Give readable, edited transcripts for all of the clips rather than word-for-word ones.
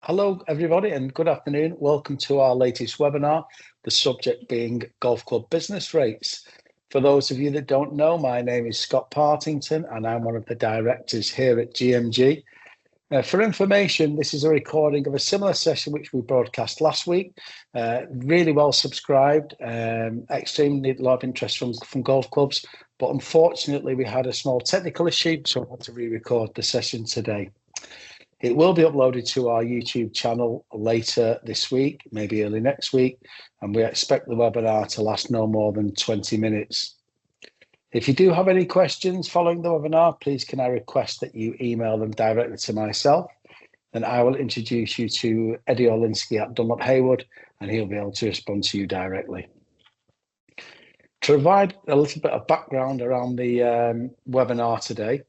Hello, everybody, and good afternoon. Welcome to our latest webinar, the subject being golf club business rates. For those of you that don't know, my name is Scott Partington, and I'm one of the directors here at GMG. For information, this is a recording of a similar session which we broadcast last week. Really well subscribed, extremely lot of interest from golf clubs, but unfortunately we had a small technical issue, so I had to re-record the session today. It will be uploaded to our YouTube channel later this week, maybe early next week, and we expect the webinar to last no more than 20 minutes. If you do have any questions following the webinar, please can I request that you email them directly to myself, and I will introduce you to Eddie Olinsky at Dunlop Heywood, and he'll be able to respond to you directly. To provide a little bit of background around the webinar today,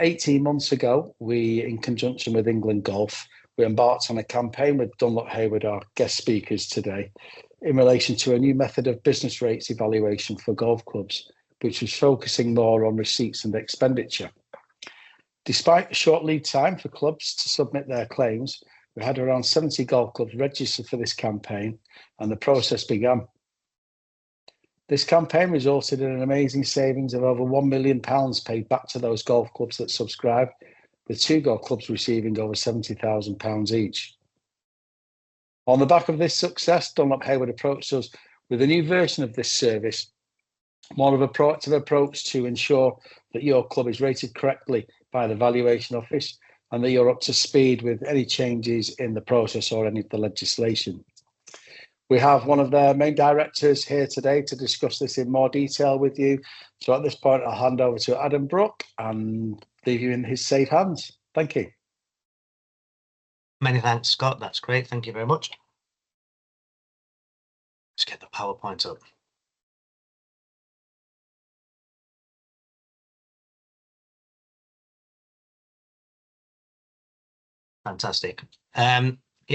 18 months ago, we, in conjunction with England Golf, we embarked on a campaign with Dunlop Heywood, our guest speakers today, in relation to a new method of business rates evaluation for golf clubs, which was focusing more on receipts and expenditure. Despite a short lead time for clubs to submit their claims, we had around 70 golf clubs registered for this campaign, and the process began. This campaign resulted in an amazing savings of over £1 million paid back to those golf clubs that subscribed, with 2 golf clubs receiving over £70,000 each. On the back of this success, Dunlop Heywood approached us with a new version of this service, more of a proactive approach to ensure that your club is rated correctly by the valuation office and that you're up to speed with any changes in the process or any of the legislation. We have one of the main directors here today to discuss this in more detail with you. So at this point, I'll hand over to Adam Brook and leave you in his safe hands. Thank you. Many thanks, Scott. That's great. Thank you very much. Let's get the PowerPoint up. Fantastic.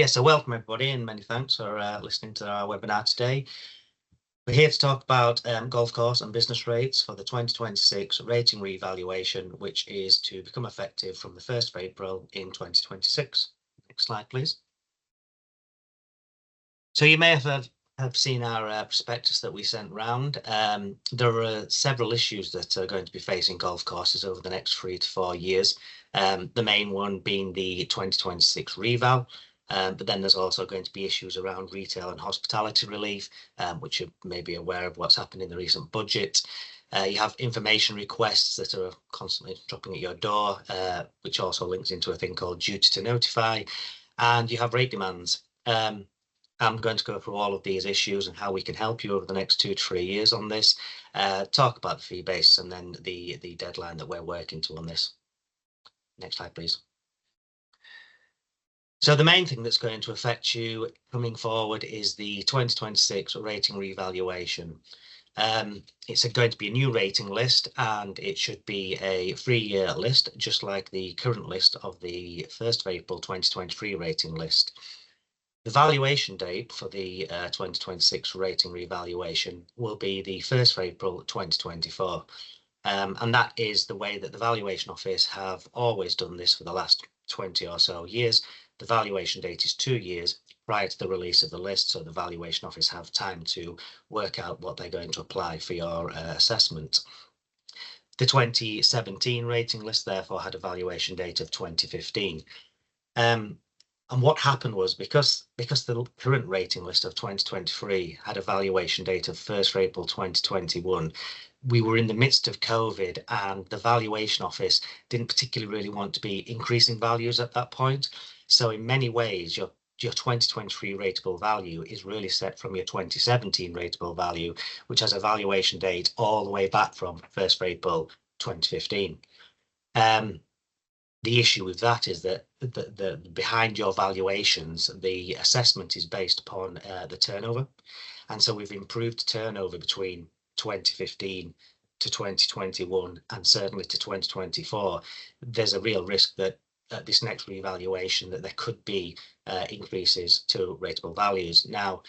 So welcome everybody, and many thanks for listening to our webinar today. We're here to talk about golf course and business rates for the 2026 rating revaluation, which is to become effective from the 1st of April in 2026. Next slide, please. So you may have seen our prospectus that we sent round. There are several issues that are going to be facing golf courses over the next 3 to 4 years. The main one being the 2026 reval. But then there's also going to be issues around retail and hospitality relief, which you may be aware of what's happened in the recent budget. You have information requests that are constantly dropping at your door, which also links into a thing called duty to notify. And you have rate demands. I'm going to go through all of these issues and how we can help you over the next 2 to 3 years on this, talk about the fee base and then the deadline that we're working to on this. Next slide, please. So the main thing that's going to affect you coming forward is the 2026 rating revaluation. It's going to be a new rating list, and it should be a 3-year list, just like the current list of the 1st of April 2023 rating list. The valuation date for the 2026 rating revaluation will be the 1st of April 2024. And that is the way that the valuation office have always done this for the last 20 or so years. The valuation date is 2 years prior to the release of the list, so the valuation office have time to work out what they're going to apply for your assessment. The 2017 rating list therefore had a valuation date of 2015. And what happened was because the current rating list of 2023 had a valuation date of 1st of April 2021, we were in the midst of COVID, and the valuation office didn't particularly really want to be increasing values at that point. So in many ways, your 2023 rateable value is really set from your 2017 rateable value, which has a valuation date all the way back from 1st of April 2015. The issue with that is that the behind your valuations, the assessment is based upon the turnover. And so we've improved turnover between 2015 to 2021 and certainly to 2024. There's a real risk that at this next revaluation that there could be increases to rateable values. Now,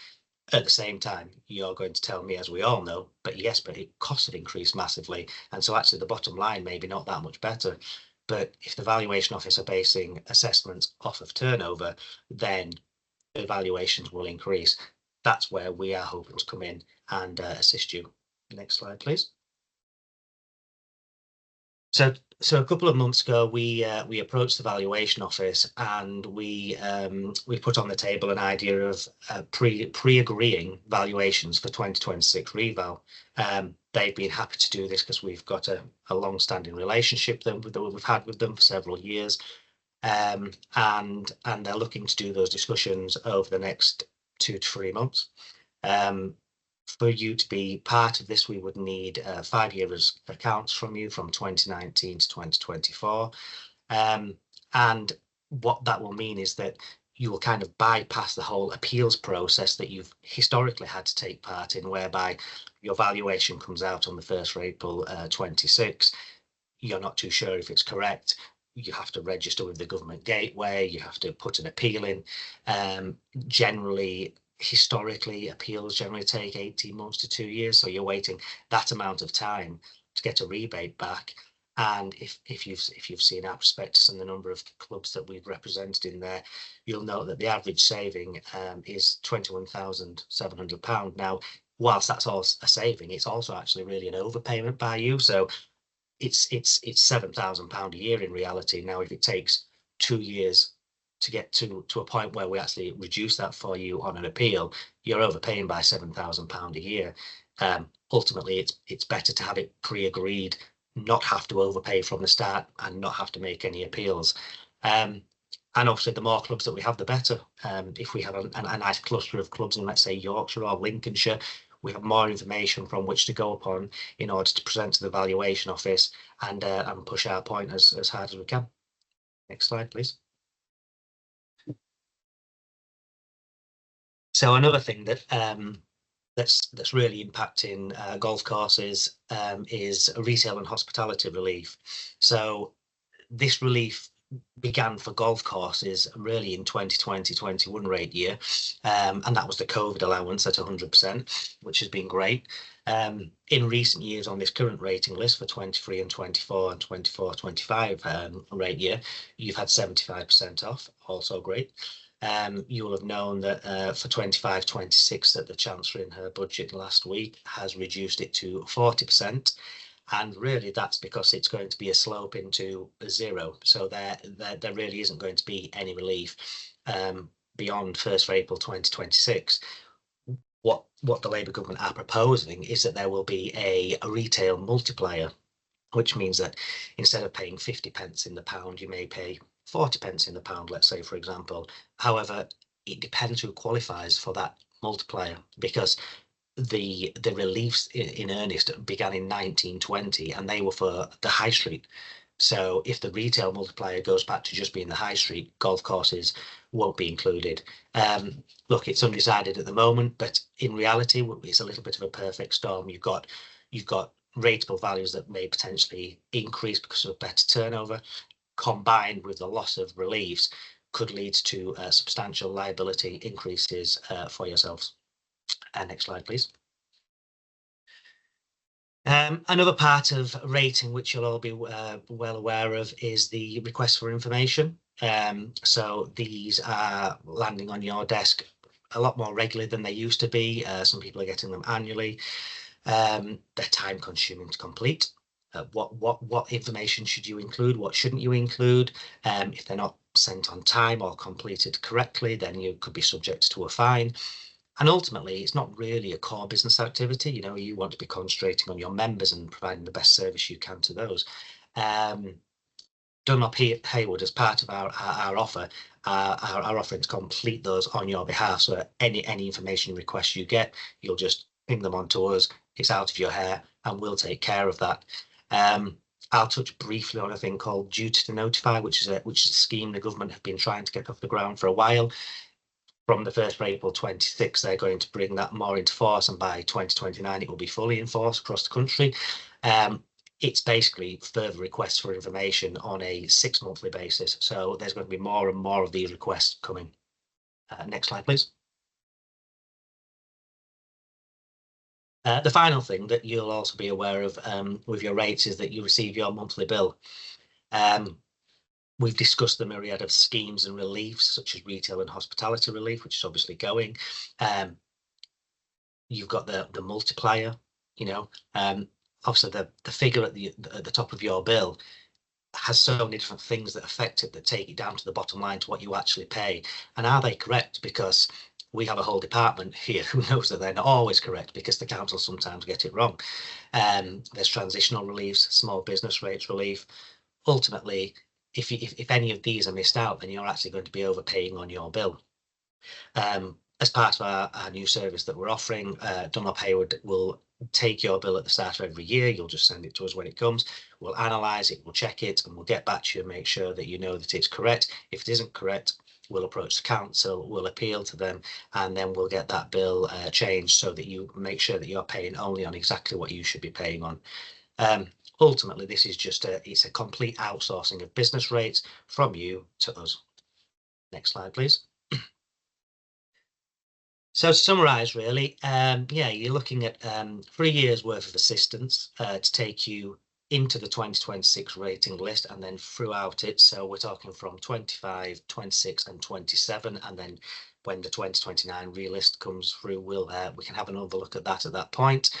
at the same time, you're going to tell me, as we all know, but yes, but it costs have increased massively. And so actually the bottom line maybe not that much better. But if the valuation office are basing assessments off of turnover, then the valuations will increase. That's where we are hoping to come in and assist you. Next slide, please. So a couple of months ago, we approached the valuation office and we put on the table an idea of pre-agreeing valuations for 2026 reval. They've been happy to do this because we've got a long-standing relationship that we've had with them for several years, and they're looking to do those discussions over the next 2 to 3 months. For you to be part of this, we would need 5 years accounts from you from 2019 to 2024. And what that will mean is that you will kind of bypass the whole appeals process that you've historically had to take part in, whereby your valuation comes out on the 1st of April 26. You're not too sure if it's correct. You have to register with the government gateway. You have to put an appeal in. Historically, appeals generally take 18 months to 2 years, so you're waiting that amount of time to get a rebate back. And if you've seen our prospectus and the number of clubs that we've represented in there, you'll note that the average saving is £21,700. Now, whilst that's all a saving, it's also actually really an overpayment by you. So it's £7,000 a year in reality. Now, if it takes 2 years to get to a point where we actually reduce that for you on an appeal, you're overpaying by £7,000 a year. Ultimately, it's better to have it pre-agreed, not have to overpay from the start, and not have to make any appeals. And obviously, the more clubs that we have, the better. If we have a nice cluster of clubs in, let's say, Yorkshire or Lincolnshire, we have more information from which to go upon in order to present to the valuation office and push our point as hard as we can. Next slide, please. So another thing that that's really impacting golf courses is retail and hospitality relief. So this relief began for golf courses really in 2020-21 rate year, and that was the COVID allowance at 100%, which has been great. In recent years on this current rating list for 23 and 24 and 24-25 rate year, you've had 75% off, also great. You will have known that for 25-26 that the Chancellor in her budget last week has reduced it to 40%. And really that's because it's going to be a slope into zero. So there really isn't going to be any relief beyond 1st of April 2026. What the Labour government are proposing is that there will be a retail multiplier, which means that instead of paying 50 pence in the pound, you may pay 40 pence in the pound, let's say, for example. However, it depends who qualifies for that multiplier, because the reliefs in earnest began in 1920 and they were for the high street. So if the retail multiplier goes back to just being the high street, golf courses won't be included. Look, it's undecided at the moment, but in reality, it's a little bit of a perfect storm. You've got rateable values that may potentially increase because of better turnover, combined with the loss of reliefs, could lead to substantial liability increases for yourselves. Next slide, please. Another part of rating, which you'll all be well aware of, is the request for information. So these are landing on your desk a lot more regularly than they used to be. Some people are getting them annually. They're time consuming to complete. What information should you include? What shouldn't you include? If they're not sent on time or completed correctly, then you could be subject to a fine. And ultimately, it's not really a core business activity. You know, you want to be concentrating on your members and providing the best service you can to those. Dunlop Heywood, as part of our offer, our offering to complete those on your behalf. So any information requests you get, you'll just ping them on to us. It's out of your hair, and we'll take care of that. I'll touch briefly on a thing called duty to notify, which is a scheme the government have been trying to get off the ground for a while. From the 1st of April 26, they're going to bring that more into force, and by 2029 it will be fully enforced across the country. It's basically further requests for information on a 6-monthly basis. So there's going to be more and more of these requests coming. Next slide, please. The final thing that you'll also be aware of with your rates is that you receive your monthly bill. We've discussed the myriad of schemes and reliefs, such as retail and hospitality relief, which is obviously going. You've got the multiplier, you know, obviously the figure at the top of your bill has so many different things that affect it, that take it down to the bottom line to what you actually pay. And are they correct? Because we have a whole department here who knows that they're not always correct, because the council sometimes get it wrong. There's transitional reliefs, small business rates relief. Ultimately, if any of these are missed out, then you're actually going to be overpaying on your bill. As part of our new service that we're offering, Dunlop Heywood will take your bill at the start of every year. You'll just send it to us when it comes. We'll analyse it, we'll check it, and we'll get back to you and make sure that you know that it's correct. If it isn't correct, we'll approach the council, we'll appeal to them, and then we'll get that bill changed so that you make sure that you're paying only on exactly what you should be paying on. Ultimately, this is just it's a complete outsourcing of business rates from you to us. Next slide, please. So to summarise, really, yeah, you're looking at 3 years worth of assistance to take you into the 2026 rating list and then throughout it. So we're talking from 25, 26 and 27, and then when the 2029 relist comes through, we can have another look at that point.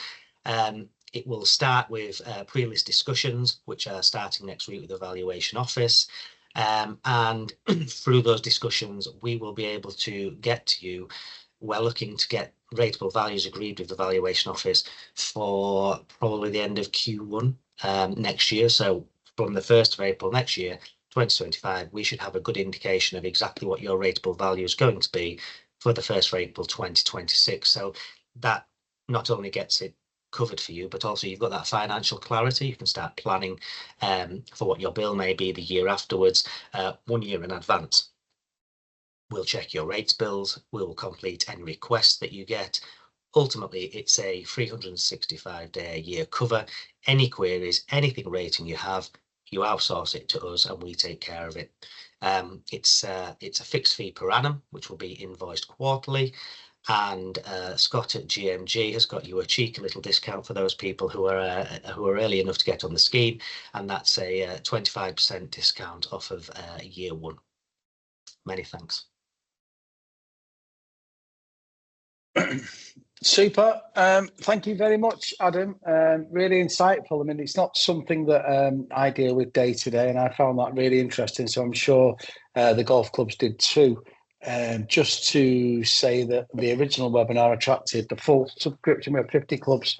It will start with pre-list discussions, which are starting next week with the valuation office. And through those discussions, we will be able to get to you. We're looking to get rateable values agreed with the valuation office for probably the end of Q1 next year. So from the 1st of April next year, 2025, we should have a good indication of exactly what your rateable value is going to be for the 1st of April 2026. So that not only gets it covered for you, but also you've got that financial clarity. You can start planning for what your bill may be the year afterwards, 1 year in advance. We'll check your rates bills, we'll complete any requests that you get. Ultimately, it's a 365-day-a-year cover. Any queries, anything rating you have, you outsource it to us and we take care of it. It's a fixed fee per annum, which will be invoiced quarterly. And Scott at GMG has got you a cheeky little discount for those people who are early enough to get on the scheme, and that's a 25% discount off of year 1. Many thanks. Super. Thank you very much, Adam. Really insightful. I mean, it's not something that I deal with day to day, and I found that really interesting. So I'm sure the golf clubs did too. Just to say that the original webinar attracted the full subscription. We have 50 clubs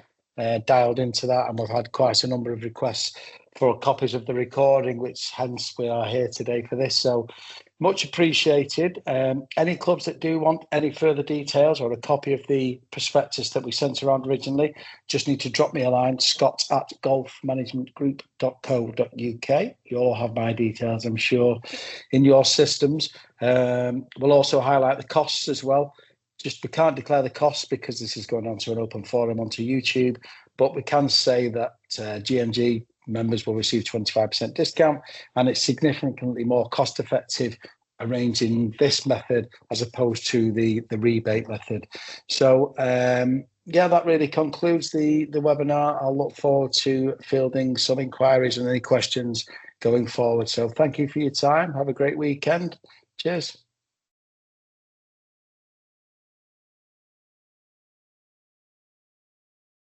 dialed into that, and we've had quite a number of requests for copies of the recording, which hence we are here today for this. So much appreciated. Any clubs that do want any further details or a copy of the prospectus that we sent around originally, just need to drop me a line, scott@golfmanagementgroup.co.uk. You all have my details, I'm sure, in your systems. We'll also highlight the costs as well. Just we can't declare the costs because this is going onto an open forum onto YouTube, but we can say that GMG members will receive 25% discount, and it's significantly more cost effective arranging this method as opposed to the rebate method. So yeah, that really concludes the webinar. I'll look forward to fielding some inquiries and any questions going forward. So thank you for your time. Have a great weekend. Cheers.